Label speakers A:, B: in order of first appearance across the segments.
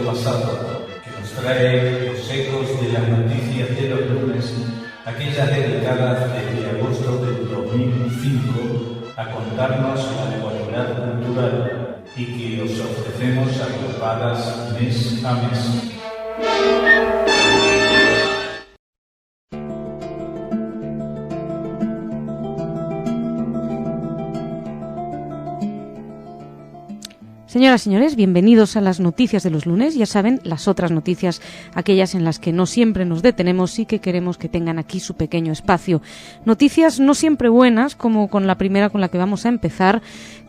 A: pasado, que nos trae los ecos de las noticias de los lunes, aquellas dedicadas desde agosto del 2005 a contarnos la actualidad cultural y que os ofrecemos agrupadas mes a mes.
B: Señoras y señores, bienvenidos a las noticias de los lunes. Ya saben, las otras noticias, aquellas en las que no siempre nos detenemos y que queremos que tengan aquí su pequeño espacio. Noticias no siempre buenas, como con la primera con la que vamos a empezar,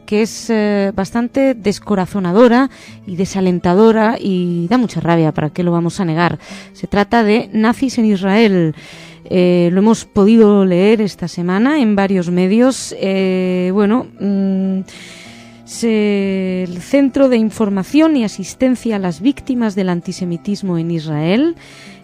B: que es bastante descorazonadora y desalentadora y da mucha rabia, ¿para qué lo vamos a negar? Se trata de nazis en Israel. Lo hemos podido leer esta semana en varios medios. El Centro de Información y Asistencia a las Víctimas del Antisemitismo en Israel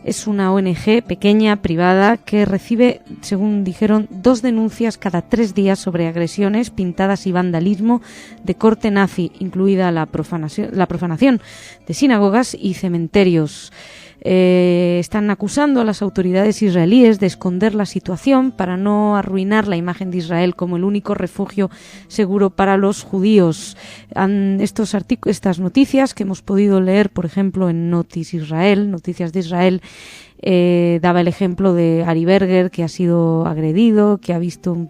B: es una ONG pequeña, privada, que recibe, según dijeron, 2 denuncias cada 3 días sobre agresiones, pintadas y vandalismo de corte nazi, incluida la profanación de sinagogas y cementerios. Están acusando a las autoridades israelíes de esconder la situación para no arruinar la imagen de Israel como el único refugio seguro para los judíos. Estas noticias que hemos podido leer, por ejemplo, en Noticias de Israel, daba el ejemplo de Ari Berger, que ha sido agredido, que ha visto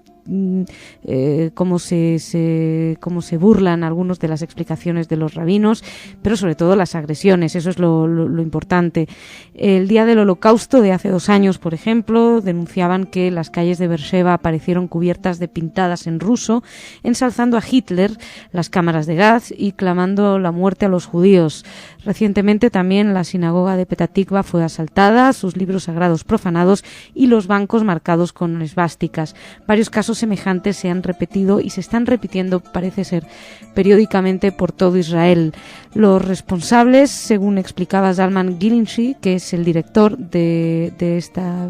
B: cómo se burlan algunos de las explicaciones de los rabinos, pero sobre todo las agresiones, eso es lo importante. El día del Holocausto de hace 2 años, por ejemplo, denunciaban que las calles de Beersheba aparecieron cubiertas de pintadas en ruso, ensalzando a Hitler, las cámaras de gas y clamando la muerte a los judíos. Recientemente también la sinagoga de Petah Tikva fue asaltada, sus libros sagrados profanados y los bancos marcados con esvásticas. Varios casos semejantes se han repetido y se están repitiendo, parece ser, periódicamente por todo Israel. Los responsables, según explicaba Zalman Gilinski, que es el director de esta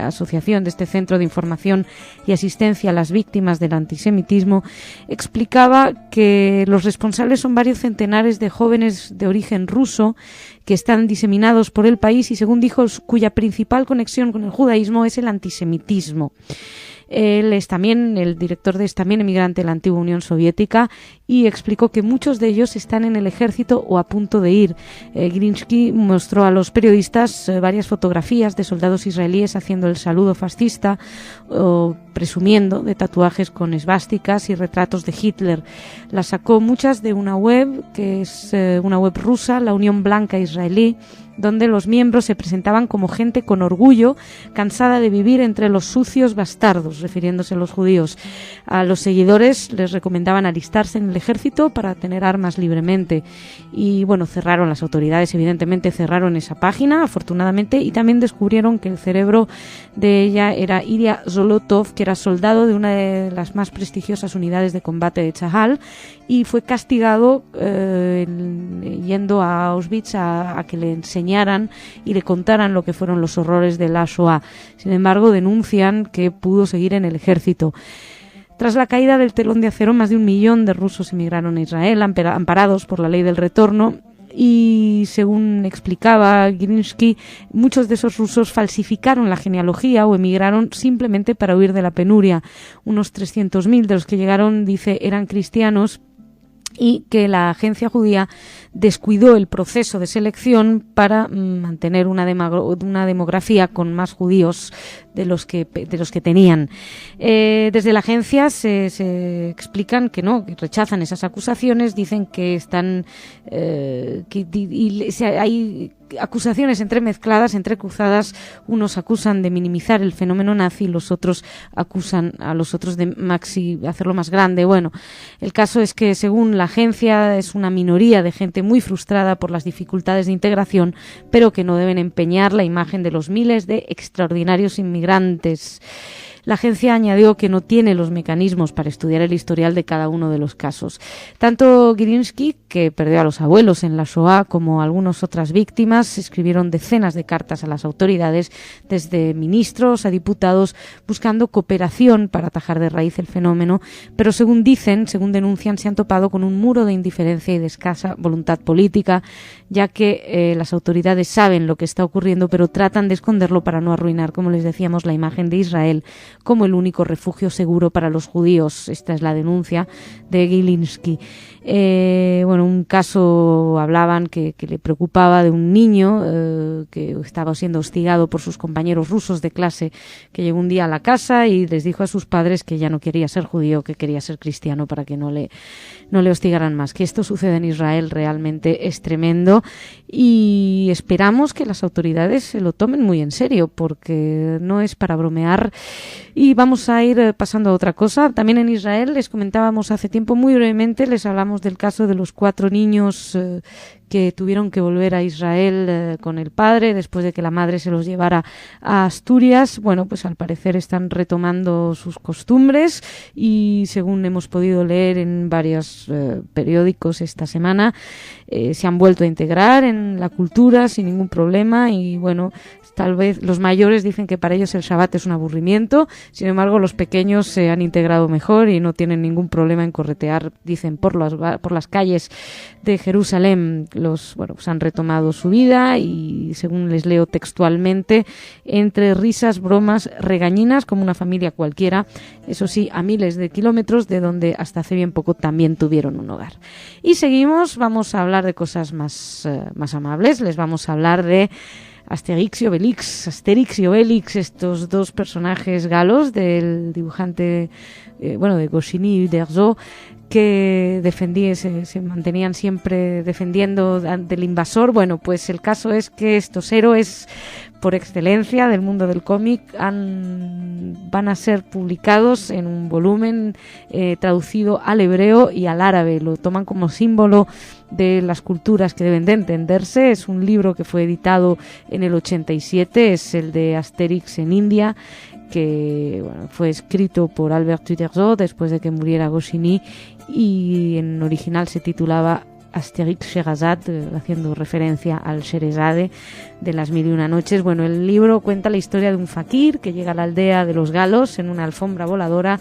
B: asociación, de este Centro de Información y Asistencia a las Víctimas del Antisemitismo, explicaba que los responsables son varios centenares de jóvenes de origen ruso que están diseminados por el país y, según dijo, cuya principal conexión con el judaísmo es el antisemitismo. Él es también, el director es también emigrante de la antigua Unión Soviética y explicó que muchos de ellos están en el ejército o a punto de ir. Gilinski mostró a los periodistas varias fotografías de soldados israelíes haciendo el saludo fascista o presumiendo de tatuajes con esvásticas y retratos de Hitler. Las sacó muchas de una web, que es una web rusa, la Unión Blanca Israelí, donde los miembros se presentaban como gente con orgullo, cansada de vivir entre los sucios bastardos, refiriéndose a los judíos. A los seguidores les recomendaban alistarse en el ejército para tener armas libremente. Y bueno, las autoridades evidentemente cerraron esa página, afortunadamente, y también descubrieron que el cerebro de ella era Ilya Zolotov, que era soldado de una de las más prestigiosas unidades de combate de Chahal, y fue castigado yendo a Auschwitz a que le enseñaran y le contaran lo que fueron los horrores de la Shoah. Sin embargo, denuncian que pudo seguir en el ejército. Tras la caída del telón de acero, más de 1 millón de rusos emigraron a Israel, amparados por la ley del retorno, y según explicaba Gilinski, muchos de esos rusos falsificaron la genealogía o emigraron simplemente para huir de la penuria. Unos 300.000 de los que llegaron, dice, eran cristianos, y que la agencia judía descuidó el proceso de selección para mantener una demografía con más judíos de los que tenían. Desde la agencia se explican que no, que rechazan esas acusaciones, dicen que están hay acusaciones entremezcladas, entrecruzadas. Unos acusan de minimizar el fenómeno nazi, los otros acusan a los otros de hacerlo más grande. Bueno, el caso es que, según la agencia, es una minoría de gente muy frustrada por las dificultades de integración, pero que no deben empeñar la imagen de los miles de extraordinarios inmigrantes. La agencia añadió que no tiene los mecanismos para estudiar el historial de cada uno de los casos. Tanto Gilinsky, que perdió a los abuelos en la Shoah, como algunas otras víctimas, escribieron decenas de cartas a las autoridades, desde ministros a diputados, buscando cooperación para atajar de raíz el fenómeno, pero según denuncian, se han topado con un muro de indiferencia y de escasa voluntad política, ya que las autoridades saben lo que está ocurriendo, pero tratan de esconderlo para no arruinar, como les decíamos, la imagen de Israel como el único refugio seguro para los judíos. Esta es la denuncia de Gilinsky. Un caso hablaban que le preocupaba de un niño que estaba siendo hostigado por sus compañeros rusos de clase, que llegó un día a la casa y les dijo a sus padres que ya no quería ser judío, que quería ser cristiano para que no le hostigaran más. Que esto sucede en Israel realmente es tremendo y esperamos que las autoridades se lo tomen muy en serio, porque no es para bromear. Y vamos a ir pasando a otra cosa. También en Israel, les comentábamos hace tiempo muy brevemente, les hablamos del caso de los 4 niños que tuvieron que volver a Israel con el padre después de que la madre se los llevara a Asturias. Bueno, pues al parecer están retomando sus costumbres y, según hemos podido leer en varios periódicos esta semana, se han vuelto a integrar en la cultura sin ningún problema. Y bueno, tal vez los mayores dicen que para ellos el Shabbat es un aburrimiento, sin embargo los pequeños se han integrado mejor y no tienen ningún problema en corretear, dicen, por las calles de Jerusalén. Pues han retomado su vida y, según les leo textualmente, entre risas, bromas, regañinas, como una familia cualquiera, eso sí, a miles de kilómetros de donde hasta hace bien poco también tuvieron un hogar. Y seguimos, vamos a hablar de cosas más amables, les vamos a hablar de Asterix y Obelix, estos 2 personajes galos del dibujante, de Goscinny y Derzo, que se mantenían siempre defendiendo del invasor. Bueno, pues el caso es que estos héroes por excelencia del mundo del cómic van a ser publicados en un volumen traducido al hebreo y al árabe. Lo toman como símbolo de las culturas que deben de entenderse. Es un libro que fue editado en el 87, es el de Asterix en India, que fue escrito por Albert Uderzo después de que muriera Goscinny, y en original se titulaba Asterix Sherazade, haciendo referencia al Sherezade de las 1001 noches. Bueno, el libro cuenta la historia de un fakir que llega a la aldea de los galos en una alfombra voladora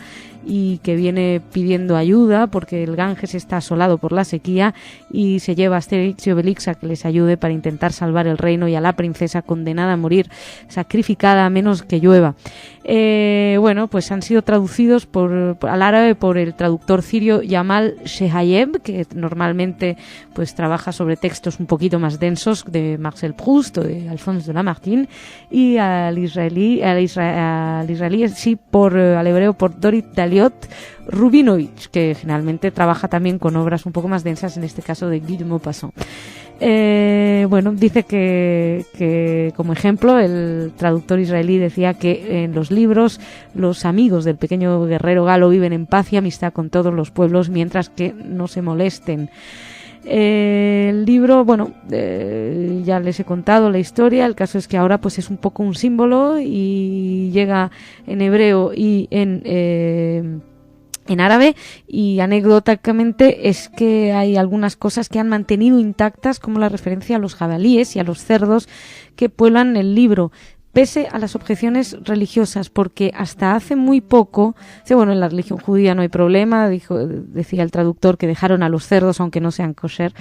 B: y que viene pidiendo ayuda porque el Ganges está asolado por la sequía, y se lleva a Asterix y Obelix a que les ayude para intentar salvar el reino y a la princesa condenada a morir sacrificada a menos que llueva. Pues han sido traducidos al árabe por el traductor sirio Yamal Shehayeb, que normalmente pues trabaja sobre textos un poquito más densos de Marcel Proust o de Alphonse de Lamartine, y al israelí sí, al hebreo por Dorit Daliot Rubinovich, que generalmente trabaja también con obras un poco más densas, en este caso de Guy de Maupassant. Dice que como ejemplo el traductor israelí decía que en los libros los amigos del pequeño guerrero galo viven en paz y amistad con todos los pueblos mientras que no se molesten. El libro, ya les he contado la historia. El caso es que ahora pues es un poco un símbolo y llega en hebreo y en árabe, y anecdóticamente es que hay algunas cosas que han mantenido intactas, como la referencia a los jabalíes y a los cerdos que pueblan el libro, pese a las objeciones religiosas, porque hasta hace muy poco, en la religión judía no hay problema, decía el traductor, que dejaron a los cerdos aunque no sean kosher,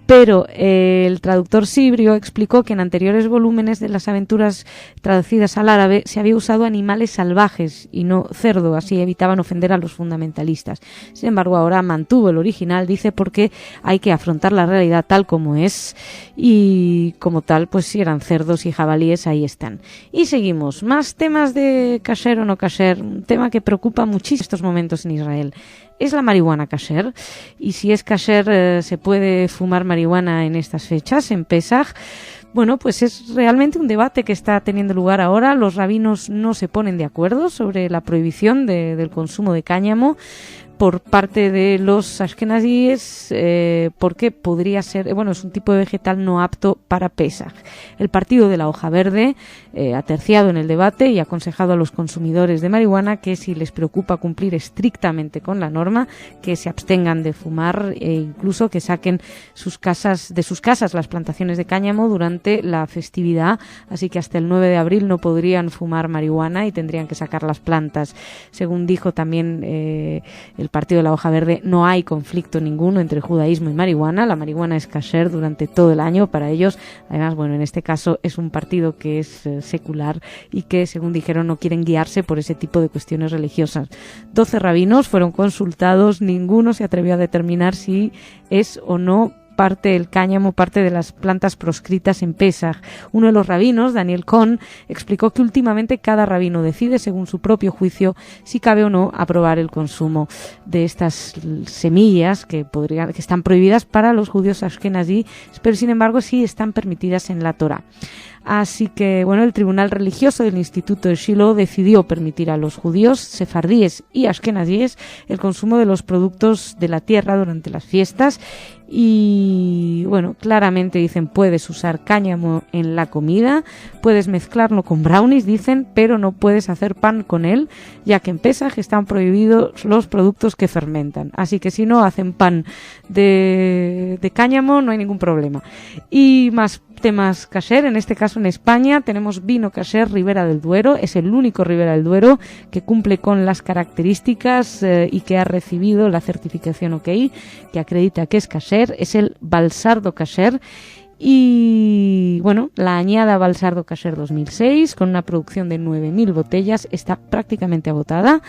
B: pero el traductor sibrio explicó que en anteriores volúmenes de las aventuras traducidas al árabe se había usado animales salvajes y no cerdo, así evitaban ofender a los fundamentalistas. Sin embargo, ahora mantuvo el original, dice, porque hay que afrontar la realidad tal como es, y como tal, pues si eran cerdos y jabalíes, ahí están. Y seguimos, más temas de kasher o no kasher, un tema que preocupa muchísimo en estos momentos en Israel. ¿Es la marihuana kasher? Y si es kasher, ¿se puede fumar marihuana en estas fechas, en Pesaj? Bueno, pues es realmente un debate que está teniendo lugar ahora. Los rabinos no se ponen de acuerdo sobre la prohibición del consumo de cáñamo, por parte de los ashkenazíes porque podría ser, es un tipo de vegetal no apto para Pesaj. El partido de la hoja verde ha terciado en el debate y ha aconsejado a los consumidores de marihuana que si les preocupa cumplir estrictamente con la norma, que se abstengan de fumar e incluso que saquen de sus casas las plantaciones de cáñamo durante la festividad, así que hasta el 9 de abril no podrían fumar marihuana y tendrían que sacar las plantas. Según dijo también el partido de la hoja verde, no hay conflicto ninguno entre judaísmo y marihuana. La marihuana es kasher durante todo el año para ellos. Además, en este caso es un partido que es secular y que, según dijeron, no quieren guiarse por ese tipo de cuestiones religiosas. 12 rabinos fueron consultados, ninguno se atrevió a determinar si es o no parte del cáñamo, parte de las plantas proscritas en Pesaj. Uno de los rabinos, Daniel Cohn, explicó que últimamente cada rabino decide, según su propio juicio, si cabe o no aprobar el consumo de estas semillas que están prohibidas para los judíos ashkenazí, pero sin embargo sí están permitidas en la Torá. Así que, el Tribunal Religioso del Instituto de Shiloh decidió permitir a los judíos, sefardíes y ashkenazíes el consumo de los productos de la tierra durante las fiestas y, claramente dicen, puedes usar cáñamo en la comida, puedes mezclarlo con brownies, dicen, pero no puedes hacer pan con él, ya que en Pesaj están prohibidos los productos que fermentan. Así que si no hacen pan de cáñamo, no hay ningún problema. Y más temas kasher, en este caso en España tenemos vino kasher Ribera del Duero, es el único Ribera del Duero que cumple con las características y que ha recibido la certificación OK, que acredita que es kasher, es el Balsardo kasher. Y la añada Balsardo Kasher 2006, con una producción de 9.000 botellas, está prácticamente agotada.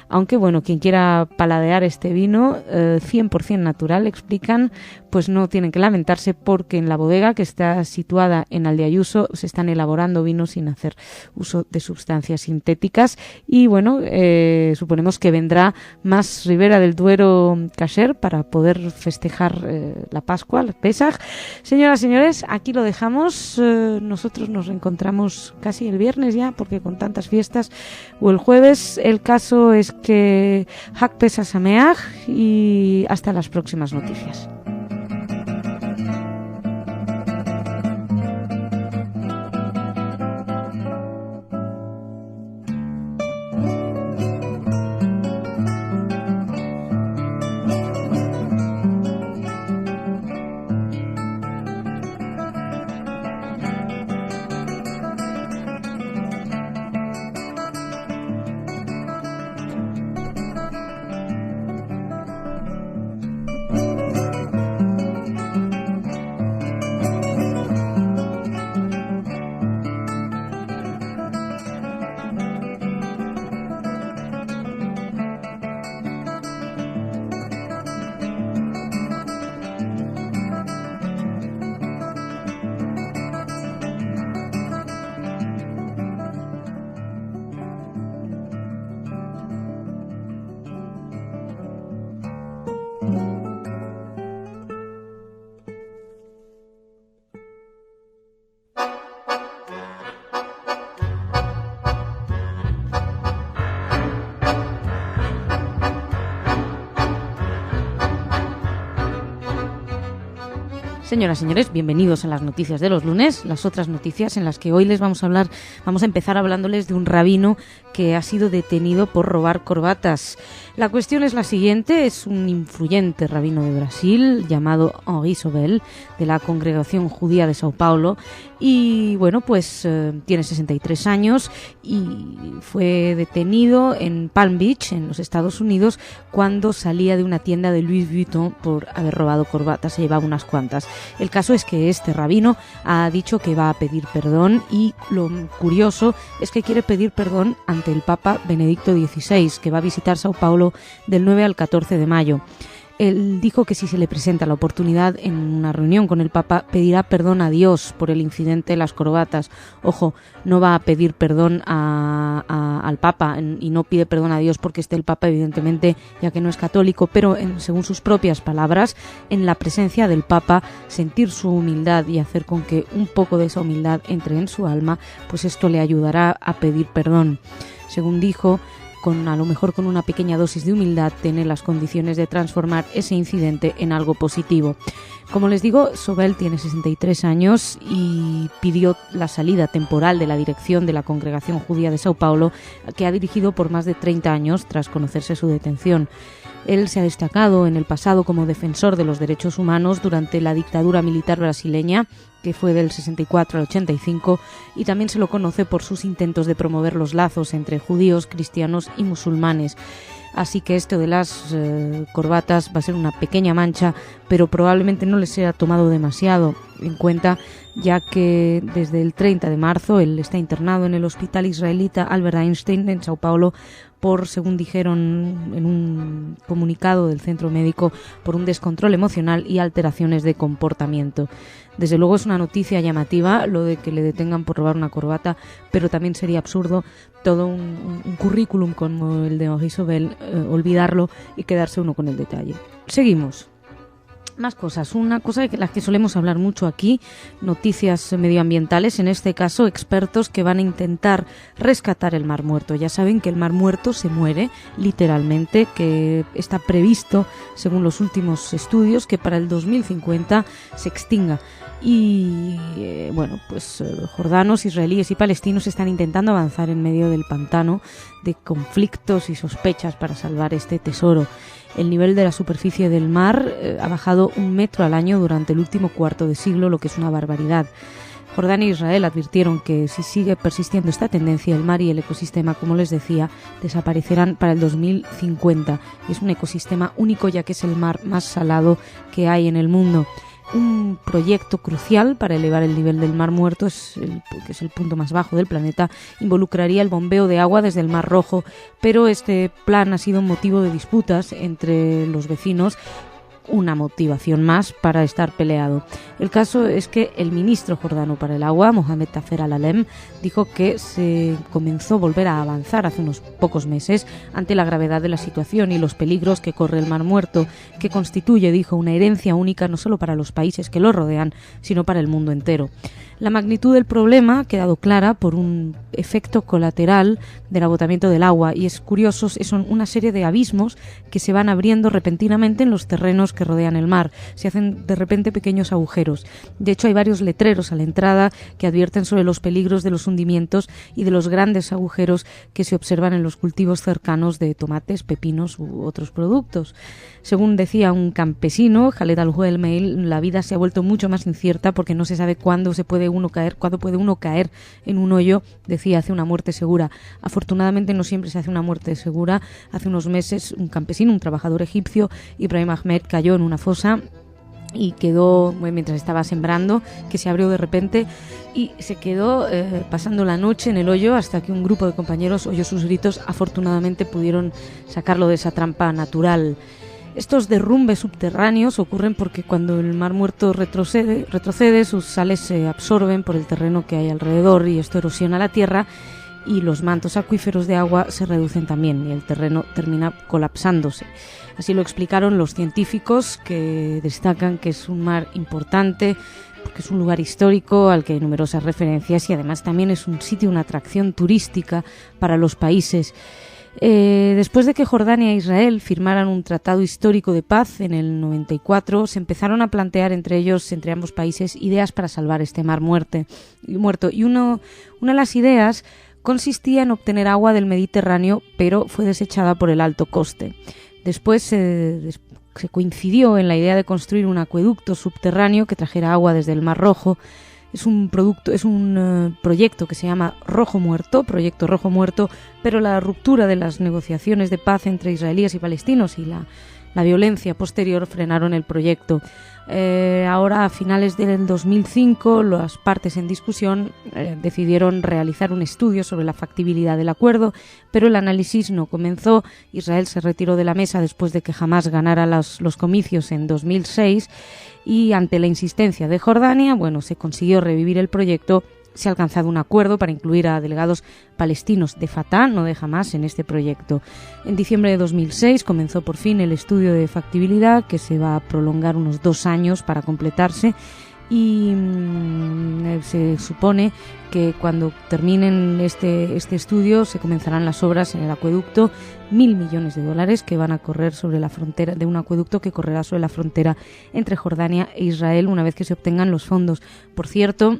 B: Aunque, quien quiera paladear este vino 100% natural, explican, pues no tienen que lamentarse porque en la bodega que está situada en Aldeayuso se están elaborando vinos sin hacer uso de sustancias sintéticas. Y suponemos que vendrá más Ribera del Duero Kasher para poder festejar la Pascua, el Pesaj. Señoras y señores, aquí lo dejamos. Nosotros nos reencontramos casi el viernes ya, porque con tantas fiestas, o el jueves. El caso es que Hak Pesach Sameach y hasta las próximas noticias. Señoras y señores, bienvenidos a las noticias de los lunes, las otras noticias en las que hoy les vamos a empezar hablándoles de un rabino que ha sido detenido por robar corbatas. La cuestión es la siguiente: es un influyente rabino de Brasil llamado Henri Sobel, de la Congregación Judía de Sao Paulo, y tiene 63 años y fue detenido en Palm Beach, en los Estados Unidos, cuando salía de una tienda de Louis Vuitton por haber robado corbatas. Se llevaba unas cuantas. El caso es que este rabino ha dicho que va a pedir perdón, y lo curioso es que quiere pedir perdón ante el Papa Benedicto XVI, que va a visitar Sao Paulo del 9 al 14 de mayo. Él dijo que si se le presenta la oportunidad en una reunión con el Papa, pedirá perdón a Dios por el incidente de las corbatas. Ojo, no va a pedir perdón al Papa, y no pide perdón a Dios porque esté el Papa, evidentemente, ya que no es católico, pero según sus propias palabras, en la presencia del Papa, sentir su humildad y hacer con que un poco de esa humildad entre en su alma, pues esto le ayudará a pedir perdón. Según dijo, a lo mejor con una pequeña dosis de humildad, tiene las condiciones de transformar ese incidente en algo positivo. Como les digo, Sobel tiene 63 años y pidió la salida temporal de la dirección de la Congregación Judía de Sao Paulo, que ha dirigido por más de 30 años tras conocerse su detención. Él se ha destacado en el pasado como defensor de los derechos humanos durante la dictadura militar brasileña, que fue del 64 al 85, y también se lo conoce por sus intentos de promover los lazos entre judíos, cristianos y musulmanes. Así que esto de las corbatas va a ser una pequeña mancha, pero probablemente no les sea tomado demasiado en cuenta, ya que desde el 30 de marzo él está internado en el hospital israelita Albert Einstein en Sao Paulo por, según dijeron en un comunicado del centro médico, por un descontrol emocional y alteraciones de comportamiento. Desde luego es una noticia llamativa lo de que le detengan por robar una corbata, pero también sería absurdo todo un currículum como el de Henri Sobel, olvidarlo y quedarse uno con el detalle. Seguimos. Más cosas. Una cosa de las que solemos hablar mucho aquí, noticias medioambientales, en este caso expertos que van a intentar rescatar el Mar Muerto. Ya saben que el Mar Muerto se muere, literalmente, que está previsto, según los últimos estudios, que para el 2050 se extinga. Y jordanos, israelíes y palestinos están intentando avanzar en medio del pantano de conflictos y sospechas para salvar este tesoro. El nivel de la superficie del mar ha bajado 1 metro al año durante el último cuarto de siglo, lo que es una barbaridad. Jordania e Israel advirtieron que si sigue persistiendo esta tendencia, el mar y el ecosistema, como les decía, desaparecerán para el 2050. Es un ecosistema único, ya que es el mar más salado que hay en el mundo. Un proyecto crucial para elevar el nivel del Mar Muerto, que es el punto más bajo del planeta, involucraría el bombeo de agua desde el Mar Rojo, pero este plan ha sido motivo de disputas entre los vecinos, una motivación más para estar peleado. El caso es que el ministro jordano para el agua, Mohamed Tafer Al-Alem, dijo que se comenzó a volver a avanzar hace unos pocos meses ante la gravedad de la situación y los peligros que corre el Mar Muerto, que constituye, dijo, una herencia única no solo para los países que lo rodean, sino para el mundo entero. La magnitud del problema ha quedado clara por un efecto colateral del agotamiento del agua, y es curioso, son una serie de abismos que se van abriendo repentinamente en los terrenos que rodean el mar. Se hacen de repente pequeños agujeros. De hecho, hay varios letreros a la entrada que advierten sobre los peligros de los hundimientos y de los grandes agujeros que se observan en los cultivos cercanos de tomates, pepinos u otros productos. Según decía un campesino, Khaled Al-Huelmeil, la vida se ha vuelto mucho más incierta porque no se sabe cuándo puede uno caer en un hoyo. Decía, hace una muerte segura. Afortunadamente no siempre se hace una muerte segura. Hace unos meses un campesino, un trabajador egipcio, Ibrahim Ahmed, cayó en una fosa y quedó, mientras estaba sembrando, que se abrió de repente y se quedó pasando la noche en el hoyo hasta que un grupo de compañeros oyó sus gritos. Afortunadamente pudieron sacarlo de esa trampa natural. Estos derrumbes subterráneos ocurren porque cuando el Mar Muerto retrocede, sus sales se absorben por el terreno que hay alrededor y esto erosiona la tierra y los mantos acuíferos de agua se reducen también y el terreno termina colapsándose. Así lo explicaron los científicos, que destacan que es un mar importante porque es un lugar histórico al que hay numerosas referencias y además también es un sitio, una atracción turística para los países. Después de que Jordania e Israel firmaran un tratado histórico de paz en el 94, se empezaron a plantear entre ambos países ideas para salvar este mar muerto. Y una de las ideas consistía en obtener agua del Mediterráneo, pero fue desechada por el alto coste. Después se coincidió en la idea de construir un acueducto subterráneo que trajera agua desde el Mar Rojo. Es un proyecto que se llama Proyecto Rojo Muerto, pero la ruptura de las negociaciones de paz entre israelíes y palestinos y la violencia posterior frenaron el proyecto. Ahora, a finales del 2005, las partes en discusión decidieron realizar un estudio sobre la factibilidad del acuerdo, pero el análisis no comenzó. Israel se retiró de la mesa después de que Hamás ganara los comicios en 2006 y ante la insistencia de Jordania, se consiguió revivir el proyecto. Se ha alcanzado un acuerdo para incluir a delegados palestinos de Fatah, no de Hamás, en este proyecto. En diciembre de 2006 comenzó por fin el estudio de factibilidad, que se va a prolongar unos 2 años para completarse, y se supone que cuando terminen este estudio se comenzarán las obras en el acueducto, $1.000 millones que van a correr sobre la frontera, de un acueducto que correrá sobre la frontera entre Jordania e Israel una vez que se obtengan los fondos. Por cierto,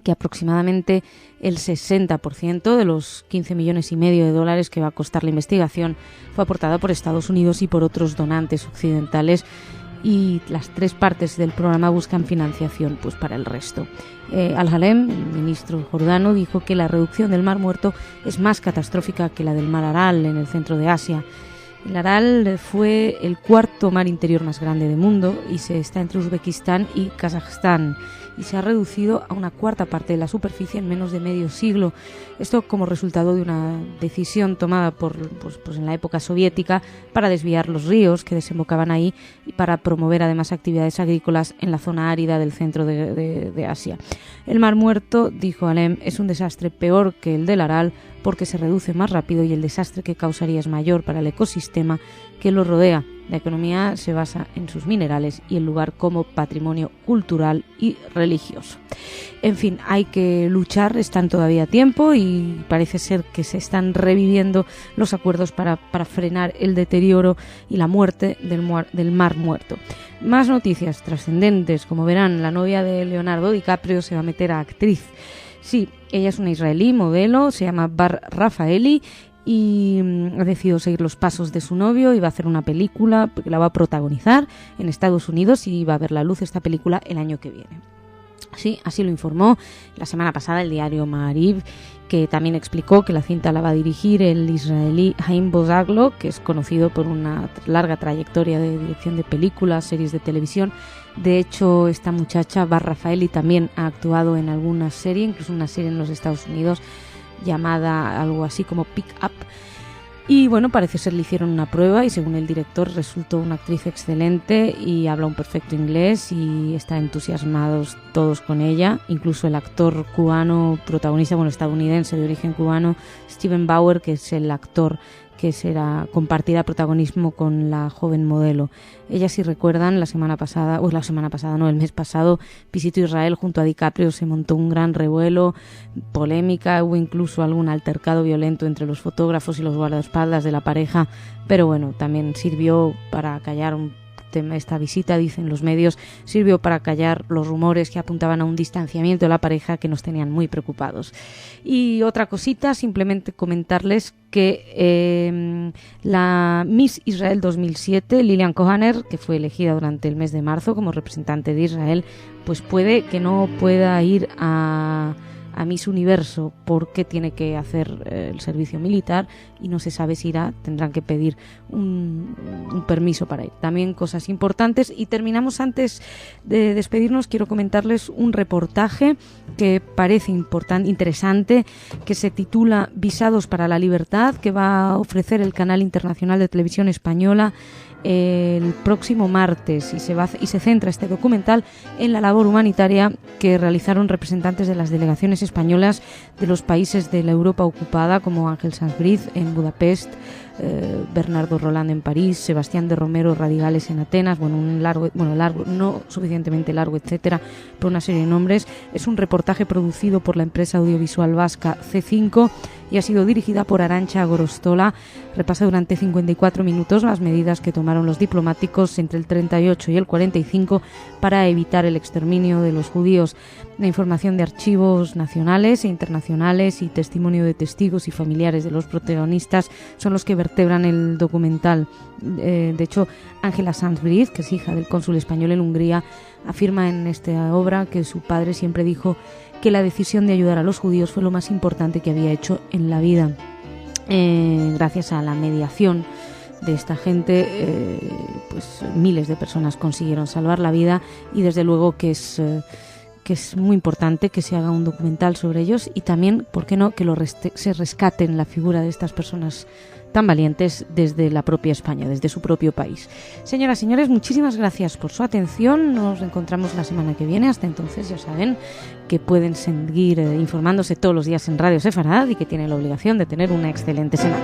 B: que aproximadamente el 60% de los $15,5 millones que va a costar la investigación fue aportada por Estados Unidos y por otros donantes occidentales, y las 3 partes del programa buscan financiación pues para el resto. Al-Halem, el ministro jordano, dijo que la reducción del Mar Muerto es más catastrófica que la del Mar Aral en el centro de Asia. El Aral fue el 4º mar interior más grande del mundo y se está entre Uzbekistán y Kazajstán, y se ha reducido a una 1/4 parte de la superficie en menos de medio siglo. Esto como resultado de una decisión tomada en la época soviética para desviar los ríos que desembocaban ahí y para promover además actividades agrícolas en la zona árida del centro de Asia. El Mar Muerto, dijo Alem, es un desastre peor que el del Aral porque se reduce más rápido y el desastre que causaría es mayor para el ecosistema que lo rodea. La economía se basa en sus minerales y el lugar como patrimonio cultural y religioso. En fin, hay que luchar, están todavía a tiempo y parece ser que se están reviviendo los acuerdos para frenar el deterioro y la muerte del Mar Muerto. Más noticias trascendentes. Como verán, la novia de Leonardo DiCaprio se va a meter a actriz. Sí, ella es una israelí modelo, se llama Bar Rafaeli, y ha decidido seguir los pasos de su novio y va a hacer una película que la va a protagonizar en Estados Unidos y va a ver la luz esta película el año que viene. Sí, así lo informó la semana pasada el diario Maariv, que también explicó que la cinta la va a dirigir el israelí Haim Bozaglo, que es conocido por una larga trayectoria de dirección de películas, series de televisión. De hecho, esta muchacha, Bar Rafaeli, también ha actuado en alguna serie, incluso una serie en los Estados Unidos llamada algo así como Pick Up. Y bueno, parece ser le hicieron una prueba y según el director resultó una actriz excelente y habla un perfecto inglés y están entusiasmados todos con ella, incluso el actor cubano protagonista, estadounidense de origen cubano, Steven Bauer, que es el actor que compartirá protagonismo con la joven modelo. Ella, si recuerdan, el mes pasado visitó Israel junto a DiCaprio, se montó un gran revuelo, polémica, hubo incluso algún altercado violento entre los fotógrafos y los guardaespaldas de la pareja, pero bueno, también sirvió para callar esta visita, dicen los medios, sirvió para callar los rumores que apuntaban a un distanciamiento de la pareja que nos tenían muy preocupados. Y otra cosita, simplemente comentarles que la Miss Israel 2007, Lilian Kohaner, que fue elegida durante el mes de marzo como representante de Israel, pues puede que no pueda ir a Miss Universo porque tiene que hacer el servicio militar y no se sabe si irá, tendrán que pedir un permiso para ir. También cosas importantes. Y terminamos, antes de despedirnos, quiero comentarles un reportaje que parece interesante, que se titula Visados para la Libertad, que va a ofrecer el canal internacional de televisión española el próximo martes, y se centra este documental en la labor humanitaria que realizaron representantes de las delegaciones españolas de los países de la Europa ocupada, como Ángel Sanz Briz en Budapest, Bernardo Roland en París, Sebastián de Romero Radigales en Atenas, largo, no suficientemente largo, etcétera, por una serie de nombres. Es un reportaje producido por la empresa audiovisual vasca C5 y ha sido dirigida por Arantxa Gorostola. Repasa durante 54 minutos las medidas que tomaron los diplomáticos entre el 38 y el 45 para evitar el exterminio de los judíos. La información de archivos nacionales e internacionales y testimonio de testigos y familiares de los protagonistas son los que vertebran el documental. De hecho, Ángela Sanz Briz, que es hija del cónsul español en Hungría, afirma en esta obra que su padre siempre dijo que la decisión de ayudar a los judíos fue lo más importante que había hecho en la vida. Gracias a la mediación de esta gente, miles de personas consiguieron salvar la vida, y desde luego que es muy importante que se haga un documental sobre ellos, y también, ¿por qué no?, que se rescaten la figura de estas personas tan valientes desde la propia España, desde su propio país. Señoras y señores, muchísimas gracias por su atención. Nos encontramos la semana que viene. Hasta entonces, ya saben que pueden seguir informándose todos los días en Radio Sefarad y que tienen la obligación de tener una excelente semana.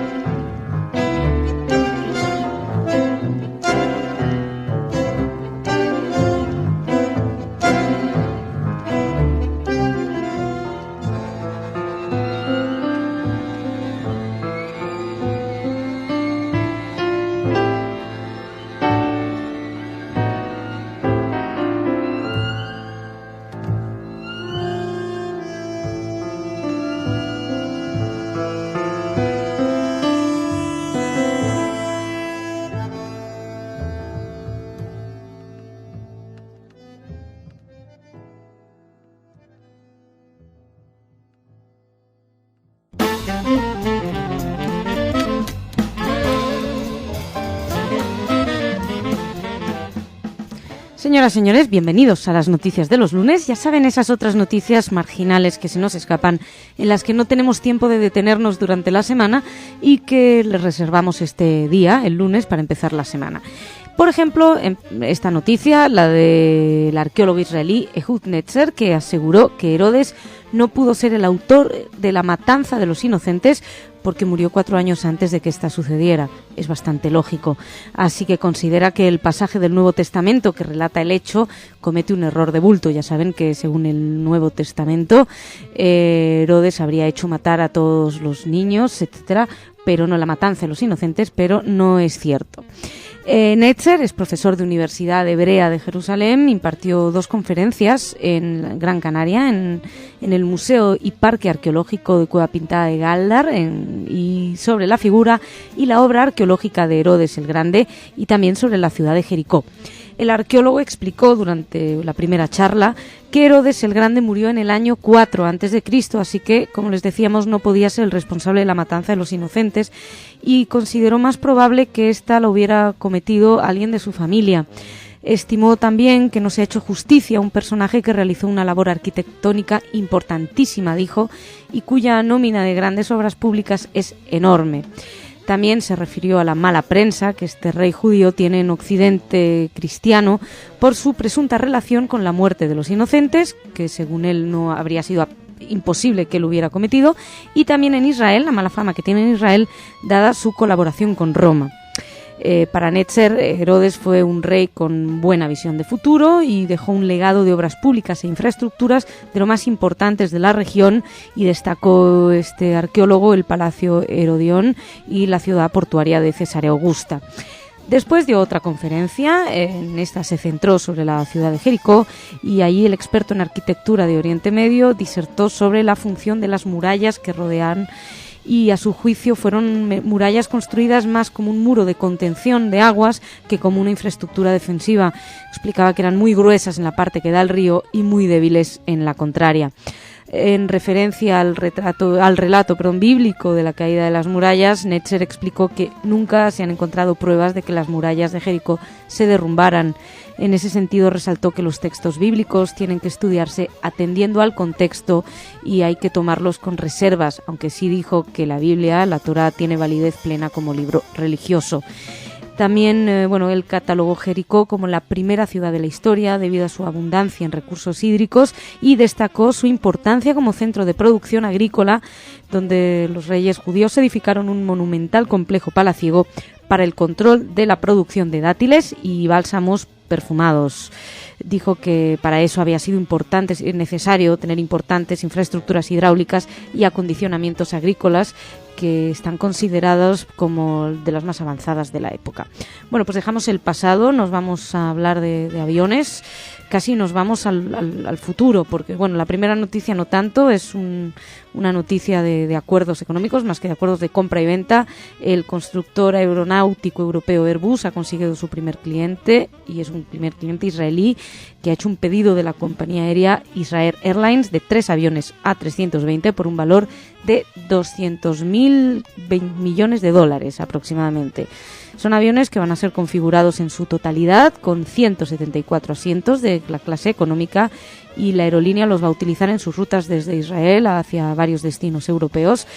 B: Señoras, señores, bienvenidos a las noticias de los lunes. Ya saben, esas otras noticias marginales que se nos escapan, en las que no tenemos tiempo de detenernos durante la semana y que les reservamos este día, el lunes, para empezar la semana. Por ejemplo, esta noticia, la del arqueólogo israelí Ehud Netzer, que aseguró que Herodes no pudo ser el autor de la matanza de los inocentes porque murió 4 años antes de que esta sucediera. Es bastante lógico. Así que considera que el pasaje del Nuevo Testamento que relata el hecho comete un error de bulto. Ya saben que según el Nuevo Testamento, Herodes habría hecho matar a todos los niños, etcétera, pero no la matanza de los inocentes, pero no es cierto. Netzer es profesor de Universidad Hebrea de Jerusalén, impartió 2 conferencias en Gran Canaria, en el Museo y Parque Arqueológico de Cueva Pintada de Galdar, y sobre la figura y la obra arqueológica de Herodes el Grande, y también sobre la ciudad de Jericó. El arqueólogo explicó durante la primera charla que Herodes el Grande murió en el año 4 a.C., así que, como les decíamos, no podía ser el responsable de la matanza de los inocentes, y consideró más probable que ésta la hubiera cometido alguien de su familia. Estimó también que no se ha hecho justicia a un personaje que realizó una labor arquitectónica importantísima, dijo, y cuya nómina de grandes obras públicas es enorme. También se refirió a la mala prensa que este rey judío tiene en Occidente cristiano por su presunta relación con la muerte de los inocentes, que según él no habría sido imposible que lo hubiera cometido, y también en Israel, la mala fama que tiene en Israel, dada su colaboración con Roma. Para Netzer, Herodes fue un rey con buena visión de futuro y dejó un legado de obras públicas e infraestructuras de lo más importantes de la región, y destacó este arqueólogo el Palacio Herodión y la ciudad portuaria de Cesarea Augusta. Después dio otra conferencia, en esta se centró sobre la ciudad de Jericó, y allí el experto en arquitectura de Oriente Medio disertó sobre la función de las murallas que rodean, y a su juicio fueron murallas construidas más como un muro de contención de aguas que como una infraestructura defensiva. Explicaba que eran muy gruesas en la parte que da al río y muy débiles en la contraria. En referencia al relato bíblico de la caída de las murallas, Netzer explicó que nunca se han encontrado pruebas de que las murallas de Jericó se derrumbaran. En ese sentido, resaltó que los textos bíblicos tienen que estudiarse atendiendo al contexto y hay que tomarlos con reservas, aunque sí dijo que la Biblia, la Torá, tiene validez plena como libro religioso. También, él catalogó Jericó como la primera ciudad de la historia debido a su abundancia en recursos hídricos, y destacó su importancia como centro de producción agrícola, donde los reyes judíos edificaron un monumental complejo palaciego para el control de la producción de dátiles y bálsamos perfumados. Dijo que para eso había sido necesario tener importantes infraestructuras hidráulicas y acondicionamientos agrícolas que están considerados como de las más avanzadas de la época. Bueno, pues dejamos el pasado, nos vamos a hablar de aviones, casi nos vamos al futuro, porque la primera noticia no tanto, es una noticia de acuerdos económicos, más que de acuerdos de compra y venta. El constructor aeronáutico europeo Airbus ha conseguido su primer cliente, y es un primer cliente israelí que ha hecho un pedido de la compañía aérea Israel Airlines de 3 aviones A320 por un valor de 200.000 millones de dólares aproximadamente. Son aviones que van a ser configurados en su totalidad con 174 asientos de la clase económica, y la aerolínea los va a utilizar en sus rutas desde Israel hacia varios destinos europeos.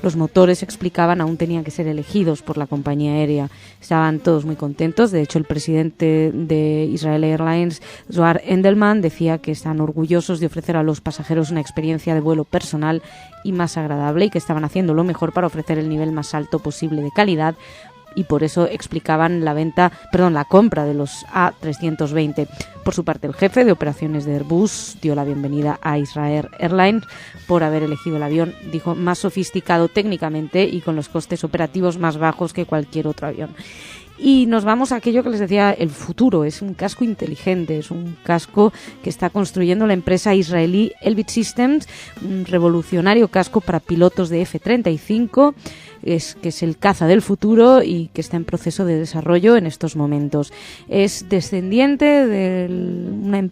B: Los motores, explicaban, aún tenían que ser elegidos por la compañía aérea. Estaban todos muy contentos. De hecho, el presidente de Israel Airlines, Zohar Endelman, decía que están orgullosos de ofrecer a los pasajeros una experiencia de vuelo personal y más agradable, y que estaban haciendo lo mejor para ofrecer el nivel más alto posible de calidad, y por eso explicaban la compra de los A320. Por su parte, el jefe de operaciones de Airbus dio la bienvenida a Israel Airlines por haber elegido el avión, dijo, más sofisticado técnicamente y con los costes operativos más bajos que cualquier otro avión. Y nos vamos a aquello que les decía, el futuro. Es un casco inteligente, es un casco que está construyendo la empresa israelí Elbit Systems, un revolucionario casco para pilotos de F-35, que es el caza del futuro y que está en proceso de desarrollo en estos momentos. Es descendiente del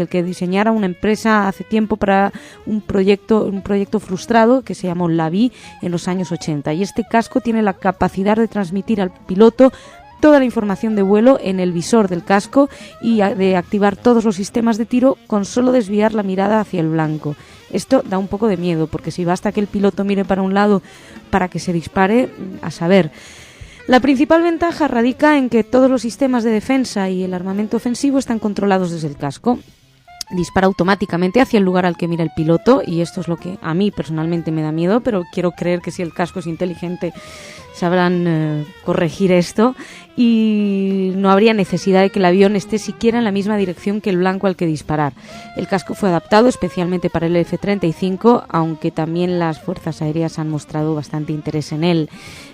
B: que diseñara una empresa hace tiempo para un proyecto frustrado que se llamó Lavi en los años 80. Y este casco tiene la capacidad de transmitir al piloto toda la información de vuelo en el visor del casco y de activar todos los sistemas de tiro con solo desviar la mirada hacia el blanco. Esto da un poco de miedo, porque si basta que el piloto mire para un lado para que se dispare, a saber. La principal ventaja radica en que todos los sistemas de defensa y el armamento ofensivo están controlados desde el casco. Dispara automáticamente hacia el lugar al que mira el piloto, y esto es lo que a mí personalmente me da miedo, pero quiero creer que si el casco es inteligente sabrán corregir esto, y no habría necesidad de que el avión esté siquiera en la misma dirección que el blanco al que disparar. El casco fue adaptado especialmente para el F-35, aunque también las fuerzas aéreas han mostrado bastante interés en él.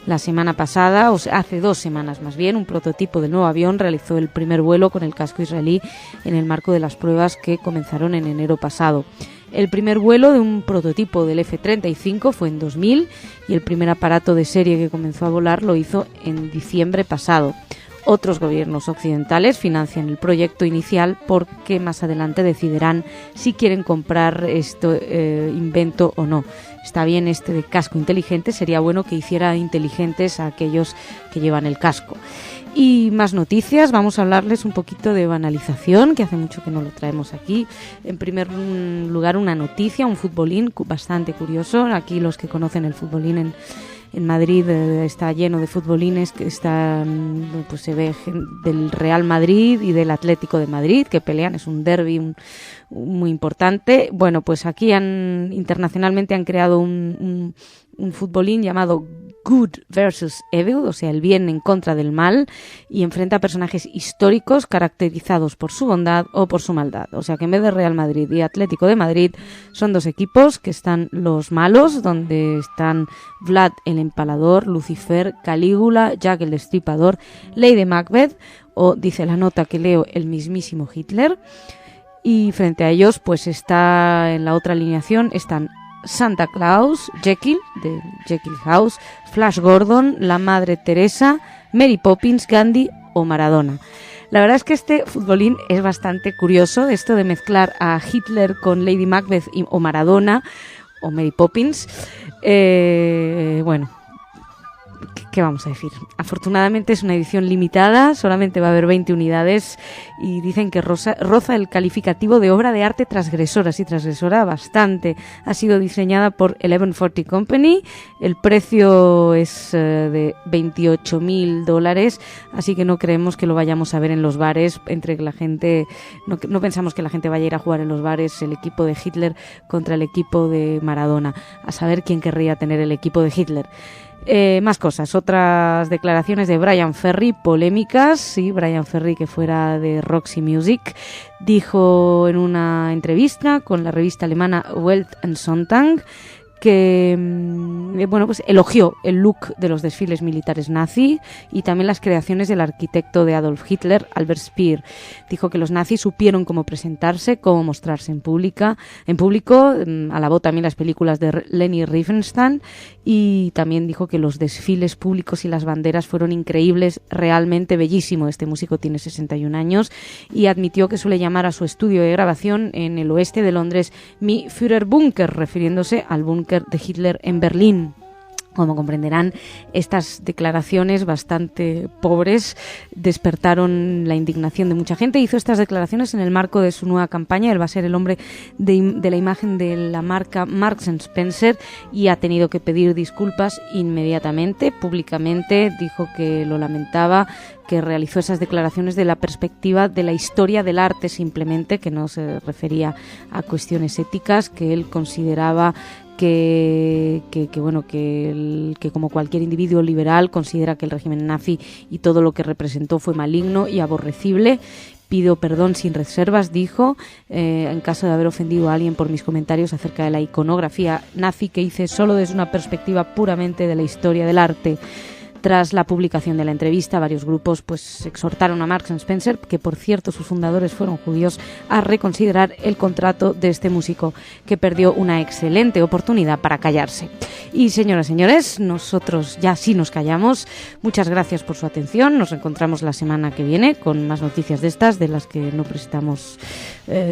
B: La semana pasada, o sea, hace 2 semanas más bien, un prototipo del nuevo avión realizó el primer vuelo con el casco israelí en el marco de las pruebas que comenzaron en enero pasado. El primer vuelo de un prototipo del F-35 fue en 2000 y el primer aparato de serie que comenzó a volar lo hizo en diciembre pasado. Otros gobiernos occidentales financian el proyecto inicial porque más adelante decidirán si quieren comprar este invento o no. Está bien este de casco inteligente, sería bueno que hiciera inteligentes a aquellos que llevan el casco. Y más noticias, vamos a hablarles un poquito de banalización, que hace mucho que no lo traemos aquí. En primer lugar, una noticia, un futbolín bastante curioso. Aquí los que conocen el futbolín en Madrid está lleno de futbolines que están, pues se ve del Real Madrid y del Atlético de Madrid que pelean, es un derbi muy importante. Bueno, pues aquí internacionalmente han creado un futbolín llamado Good versus Evil, o sea, el bien en contra del mal, y enfrenta a personajes históricos caracterizados por su bondad o por su maldad. O sea, que en vez de Real Madrid y Atlético de Madrid son 2 equipos que están los malos, donde están Vlad el Empalador, Lucifer, Calígula, Jack el Destripador, Lady Macbeth, o dice la nota que leo, el mismísimo Hitler. Y frente a ellos, pues está en la otra alineación, están Santa Claus, Jekyll, de Jekyll House, Flash Gordon, la Madre Teresa, Mary Poppins, Gandhi o Maradona. La verdad es que este futbolín es bastante curioso, esto de mezclar a Hitler con Lady Macbeth o Maradona o Mary Poppins. Bueno, ¿qué vamos a decir? Afortunadamente es una edición limitada, solamente va a haber 20 unidades y dicen que roza el calificativo de obra de arte transgresora, sí, transgresora bastante. Ha sido diseñada por 1140 Company, el precio es de $28,000, así que no creemos que lo vayamos a ver en los bares, entre la gente, no pensamos que la gente vaya a ir a jugar en los bares el equipo de Hitler contra el equipo de Maradona, a saber quién querría tener el equipo de Hitler. Más cosas, otras declaraciones de Brian Ferry, polémicas. Sí, Brian Ferry, que fuera de Roxy Music, dijo en una entrevista con la revista alemana Welt und Sonntag que bueno, pues elogió el look de los desfiles militares nazi y también las creaciones del arquitecto de Adolf Hitler, Albert Speer. Dijo que los nazis supieron cómo presentarse, cómo mostrarse en público, alabó también las películas de Leni Riefenstahl y también dijo que los desfiles públicos y las banderas fueron increíbles, realmente bellísimo. Este músico tiene 61 años y admitió que suele llamar a su estudio de grabación en el oeste de Londres Mi Führerbunker, refiriéndose al búnker de Hitler en Berlín. Como comprenderán, estas declaraciones bastante pobres despertaron la indignación de mucha gente. Hizo estas declaraciones en el marco de su nueva campaña. Él va a ser el hombre de la imagen de la marca Marks & Spencer y ha tenido que pedir disculpas inmediatamente, públicamente. Dijo que lo lamentaba, que realizó esas declaraciones de la perspectiva de la historia del arte simplemente, que no se refería a cuestiones éticas, que él consideraba que como cualquier individuo liberal considera que el régimen nazi y todo lo que representó fue maligno y aborrecible. Pido perdón sin reservas, dijo, en caso de haber ofendido a alguien por mis comentarios acerca de la iconografía nazi que hice solo desde una perspectiva puramente de la historia del arte. Tras la publicación de la entrevista, varios grupos pues exhortaron a Marks & Spencer, que por cierto sus fundadores fueron judíos, a reconsiderar el contrato de este músico, que perdió una excelente oportunidad para callarse. Y señoras y señores, nosotros ya sí nos callamos. Muchas gracias por su atención. Nos encontramos la semana que viene con más noticias de estas, de las que no prestamos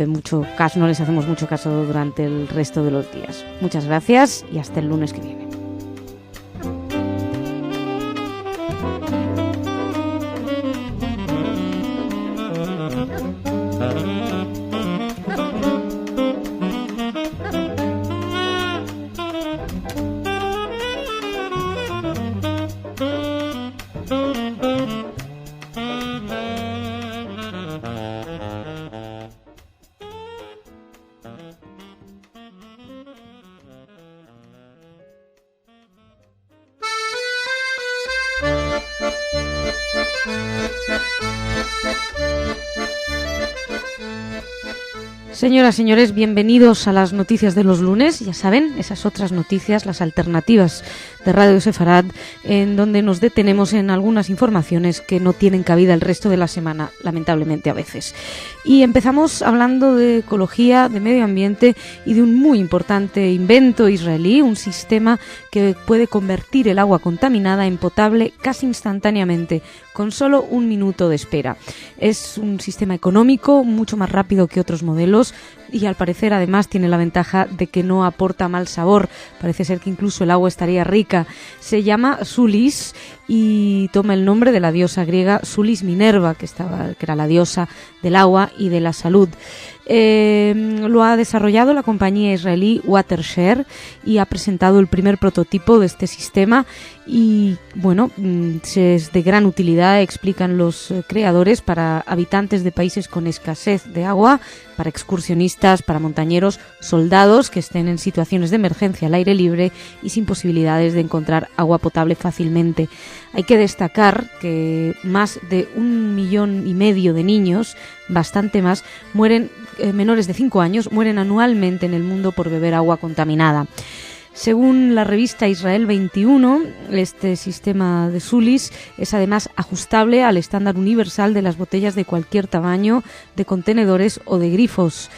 B: mucho caso, no les hacemos mucho caso durante el resto de los días. Muchas gracias y hasta el lunes que viene. Señoras, señores, bienvenidos a las noticias de los lunes. Ya saben, esas otras noticias, las alternativas de Radio Sefarad, en donde nos detenemos en algunas informaciones que no tienen cabida el resto de la semana, lamentablemente a veces. Y empezamos hablando de ecología, de medio ambiente y de un muy importante invento israelí, un sistema que puede convertir el agua contaminada en potable casi instantáneamente, con solo 1 minuto de espera. Es un sistema económico, mucho más rápido que otros modelos, y al parecer además tiene la ventaja de que no aporta mal sabor. Parece ser que incluso el agua estaría rica. Se llama Sulis y toma el nombre de la diosa griega Sulis Minerva, que era la diosa del agua y de la salud. Lo ha desarrollado la compañía israelí Watershare y ha presentado el primer prototipo de este sistema y bueno, es de gran utilidad, explican los creadores, para habitantes de países con escasez de agua, para excursionistas, para montañeros, soldados que estén en situaciones de emergencia al aire libre y sin posibilidades de encontrar agua potable fácilmente. Hay que destacar que más de 1,5 millones de niños, bastante más, menores de 5 años, mueren anualmente en el mundo por beber agua contaminada. Según la revista Israel 21, este sistema de Sulis es además ajustable al estándar universal de las botellas de cualquier tamaño, de contenedores o de grifos.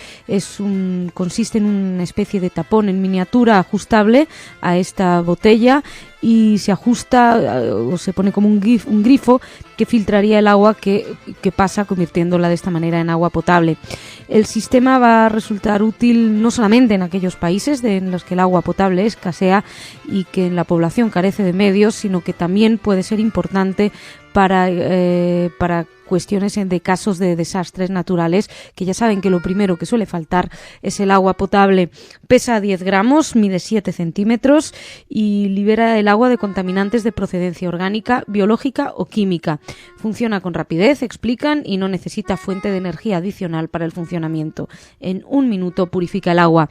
B: Consiste en una especie de tapón en miniatura ajustable a esta botella y se ajusta o se pone como un grifo que filtraría el agua que pasa, convirtiéndola de esta manera en agua potable. El sistema va a resultar útil no solamente en aquellos países en los que el agua potable escasea y que la población carece de medios, sino que también puede ser importante para cuestiones de casos de desastres naturales, que ya saben que lo primero que suele faltar es el agua potable. Pesa 10 gramos, mide 7 centímetros y libera el agua de contaminantes de procedencia orgánica, biológica o química. Funciona con rapidez, explican, y no necesita fuente de energía adicional para el funcionamiento. En 1 minuto purifica el agua.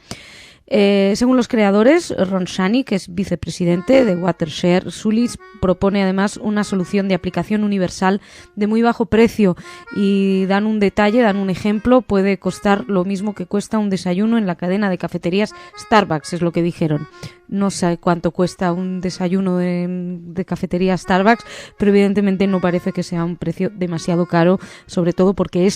B: Según los creadores, Ron Shani, que es vicepresidente de Watershare, Sulis propone además una solución de aplicación universal de muy bajo precio y dan un ejemplo, puede costar lo mismo que cuesta un desayuno en la cadena de cafeterías Starbucks, es lo que dijeron. No sé cuánto cuesta un desayuno de cafetería Starbucks, pero evidentemente no parece que sea un precio demasiado caro, sobre todo porque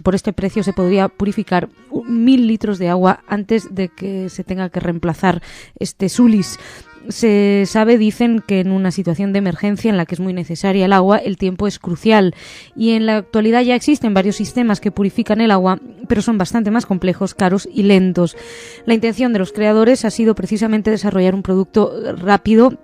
B: por este precio se podría purificar 1.000 litros de agua antes de que se tenga que reemplazar este Sulis. Se sabe, dicen, que en una situación de emergencia en la que es muy necesaria el agua, el tiempo es crucial. Y en la actualidad ya existen varios sistemas que purifican el agua, pero son bastante más complejos, caros y lentos. La intención de los creadores ha sido precisamente desarrollar un producto rápido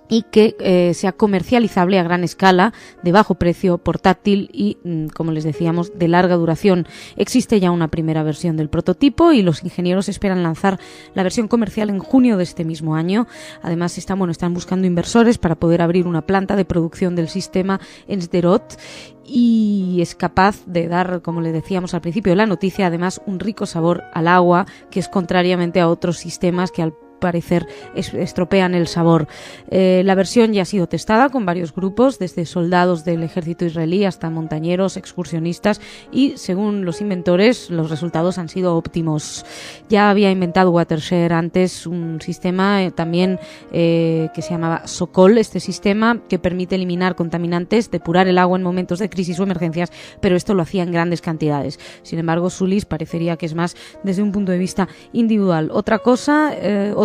B: y que sea comercializable a gran escala, de bajo precio, portátil y, como les decíamos, de larga duración. Existe ya una primera versión del prototipo y los ingenieros esperan lanzar la versión comercial en junio de este mismo año. Además, están buscando inversores para poder abrir una planta de producción del sistema en Sderot, y es capaz de dar, como le decíamos al principio de la noticia, además un rico sabor al agua, que es contrariamente a otros sistemas que al parecer estropean el sabor. La versión ya ha sido testada con varios grupos, desde soldados del ejército israelí hasta montañeros, excursionistas, y según los inventores los resultados han sido óptimos. Ya había inventado Watershare antes un sistema también que se llamaba Sokol, este sistema que permite eliminar contaminantes, depurar el agua en momentos de crisis o emergencias, pero esto lo hacía en grandes cantidades. Sin embargo, Sulis parecería que es más desde un punto de vista individual.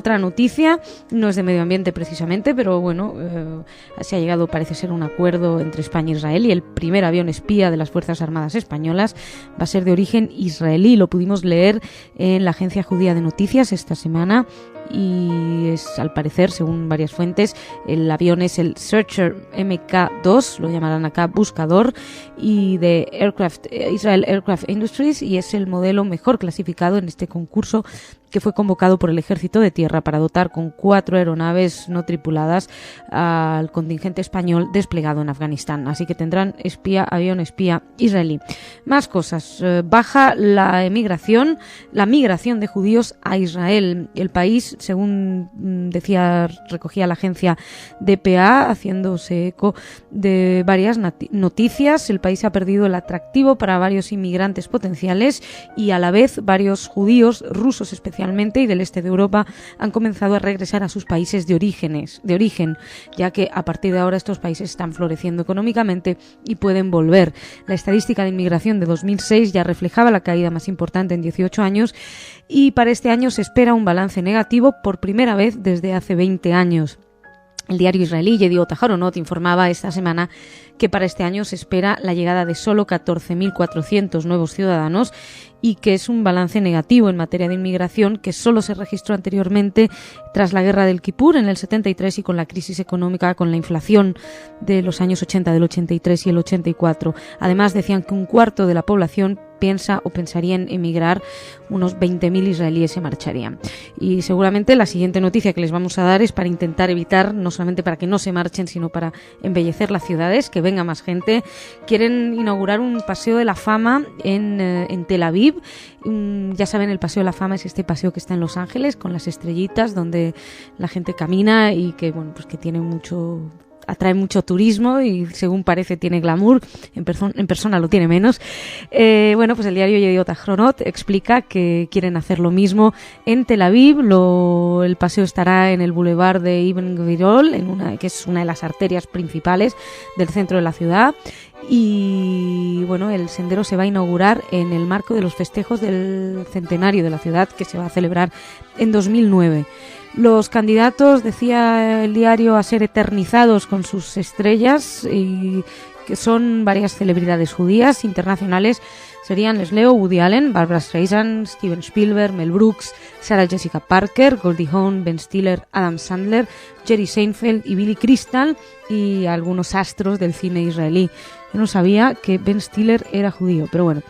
B: Otra noticia, no es de medio ambiente precisamente, pero bueno, se ha llegado, parece ser, un acuerdo entre España e Israel, y el primer avión espía de las Fuerzas Armadas españolas va a ser de origen israelí. Lo pudimos leer en la agencia judía de noticias esta semana y es, al parecer, según varias fuentes, el avión es el Searcher Mk2, lo llamarán acá buscador, y de Israel Aircraft Industries, y es el modelo mejor clasificado en este concurso que fue convocado por el Ejército de Tierra para dotar con 4 aeronaves no tripuladas al contingente español desplegado en Afganistán. Así que tendrán avión espía israelí. Más cosas. Baja la migración de judíos a Israel. El país, según recogía la agencia DPA, haciéndose eco de varias noticias, el país ha perdido el atractivo para varios inmigrantes potenciales y a la vez varios judíos, rusos especialmente, y del este de Europa, han comenzado a regresar a sus países de origen, ya que a partir de ahora estos países están floreciendo económicamente y pueden volver. La estadística de inmigración de 2006 ya reflejaba la caída más importante en 18 años y para este año se espera un balance negativo por primera vez desde hace 20 años. El diario israelí Yediot Aharonot informaba esta semana que para este año se espera la llegada de solo 14.400 nuevos ciudadanos y que es un balance negativo en materia de inmigración que solo se registró anteriormente tras la guerra del Kipur en el 73 y con la crisis económica, con la inflación de los años 80, del 83 y el 84. Además, decían que un cuarto de la población piensa o pensaría en emigrar, unos 20.000 israelíes se marcharían. Y seguramente la siguiente noticia que les vamos a dar es para intentar evitar, no solamente para que no se marchen, sino para embellecer las ciudades, que venga más gente. Quieren inaugurar un paseo de la fama en Tel Aviv. Ya saben, el paseo de la fama es este paseo que está en Los Ángeles con las estrellitas donde la gente camina y que, bueno, pues que atrae mucho turismo y según parece tiene glamour, en persona lo tiene menos. Bueno, pues el diario Yediot Aharonot explica que quieren hacer lo mismo en Tel Aviv. El paseo estará en el Boulevard de Ibn Gvirol, que es una de las arterias principales del centro de la ciudad. Y bueno, el sendero se va a inaugurar en el marco de los festejos del centenario de la ciudad que se va a celebrar en 2009. Los candidatos, decía el diario, a ser eternizados con sus estrellas, y que son varias celebridades judías internacionales, serían, les leo, Woody Allen, Barbra Streisand, Steven Spielberg, Mel Brooks, Sarah Jessica Parker, Goldie Hawn, Ben Stiller, Adam Sandler, Jerry Seinfeld y Billy Crystal, y algunos astros del cine israelí. Yo no sabía que Ben Stiller era judío, pero bueno.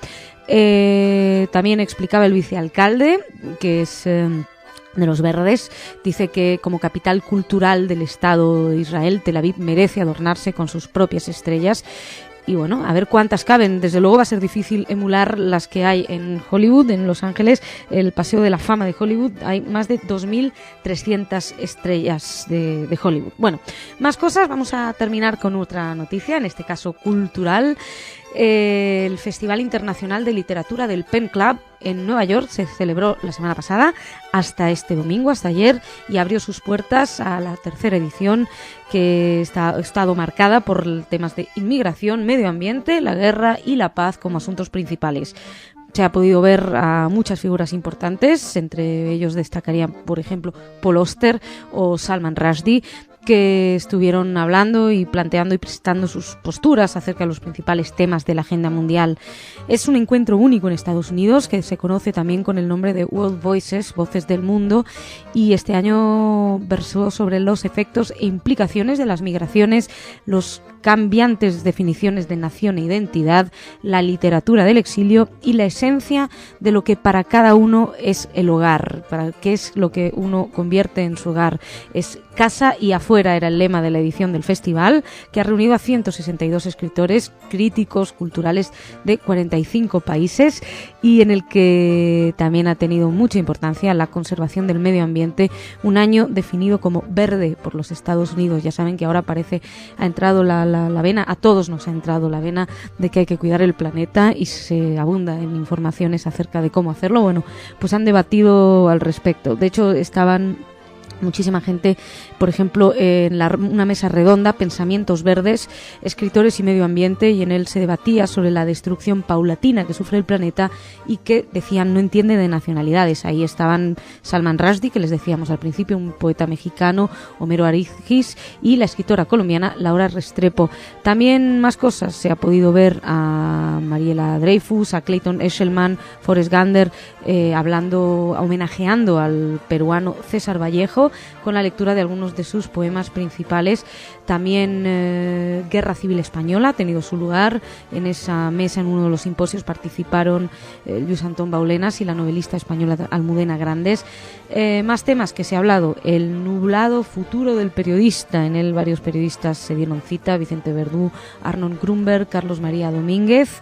B: También explicaba el vicealcalde, que es de los Verdes, dice que como capital cultural del Estado de Israel, Tel Aviv merece adornarse con sus propias estrellas. Y bueno, a ver cuántas caben. Desde luego va a ser difícil emular las que hay en Hollywood, en Los Ángeles, el Paseo de la Fama de Hollywood. Hay más de 2.300 estrellas de Hollywood. Bueno, más cosas. Vamos a terminar con otra noticia, en este caso cultural. El Festival Internacional de Literatura del Pen Club en Nueva York se celebró la semana pasada hasta este domingo, hasta ayer, y abrió sus puertas a la tercera edición, que ha estado marcada por temas de inmigración, medio ambiente, la guerra y la paz como asuntos principales. Se ha podido ver a muchas figuras importantes, entre ellos destacarían, por ejemplo, Paul Auster o Salman Rushdie, que estuvieron hablando y planteando y presentando sus posturas acerca de los principales temas de la agenda mundial. Es un encuentro único en Estados Unidos, que se conoce también con el nombre de World Voices, Voces del Mundo, y este año versó sobre los efectos e implicaciones de las migraciones, los cambiantes definiciones de nación e identidad, la literatura del exilio y la esencia de lo que para cada uno es el hogar, para qué es lo que uno convierte en su hogar. Es casa y afuera era el lema de la edición del festival, que ha reunido a 162 escritores, críticos culturales de 45 países, y en el que también ha tenido mucha importancia la conservación del medio ambiente, un año definido como verde por los Estados Unidos. Ya saben que ahora ha entrado la vena, a todos nos ha entrado la vena de que hay que cuidar el planeta, y se abunda en informaciones acerca de cómo hacerlo. Bueno, pues han debatido al respecto. De hecho, estaban muchísima gente, por ejemplo, en una mesa redonda, Pensamientos Verdes, escritores y medio ambiente, y en él se debatía sobre la destrucción paulatina que sufre el planeta y que, decían, no entiende de nacionalidades. Ahí estaban Salman Rushdie, que les decíamos al principio, un poeta mexicano, Homero Arigis, y la escritora colombiana Laura Restrepo. También más cosas. Se ha podido ver a Mariela Dreyfus, a Clayton Eshelman, Forrest Gander, homenajeando al peruano César Vallejo, con la lectura de algunos de sus poemas principales. También Guerra Civil Española ha tenido su lugar. En esa mesa, en uno de los simposios, participaron Lluís Antón Baulenas y la novelista española Almudena Grandes. Más temas que se ha hablado: el nublado futuro del periodista. En él varios periodistas se dieron cita: Vicente Verdú, Arnold Grunberg, Carlos María Domínguez.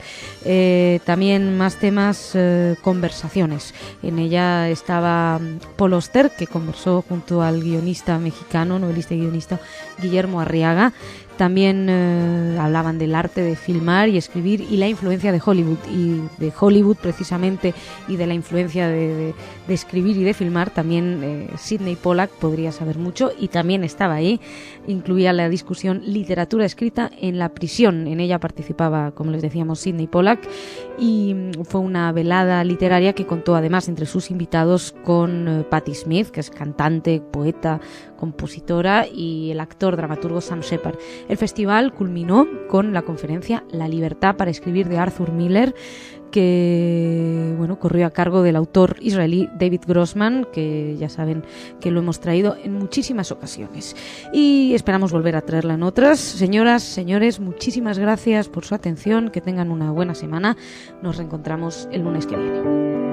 B: También más temas, conversaciones. En ella estaba Paul Auster, que conversó junto al guionista mexicano, novelista y guionista Guillermo Arriaga. También hablaban del arte de filmar y escribir y la influencia de Hollywood. Y de Hollywood, precisamente, y de la influencia de escribir y de filmar, también Sidney Pollack podría saber mucho, y también estaba ahí. Incluía la discusión literatura escrita en la prisión. En ella participaba, como les decíamos, Sidney Pollack, y fue una velada literaria que contó además entre sus invitados con Patti Smith, que es cantante, poeta, compositora, y el actor dramaturgo Sam Shepard. El festival culminó con la conferencia La libertad para escribir de Arthur Miller, que corrió a cargo del autor israelí David Grossman, que ya saben que lo hemos traído en muchísimas ocasiones y esperamos volver a traerla en otras. Señoras, señores, muchísimas gracias por su atención, que tengan una buena semana. Nos reencontramos el lunes que viene.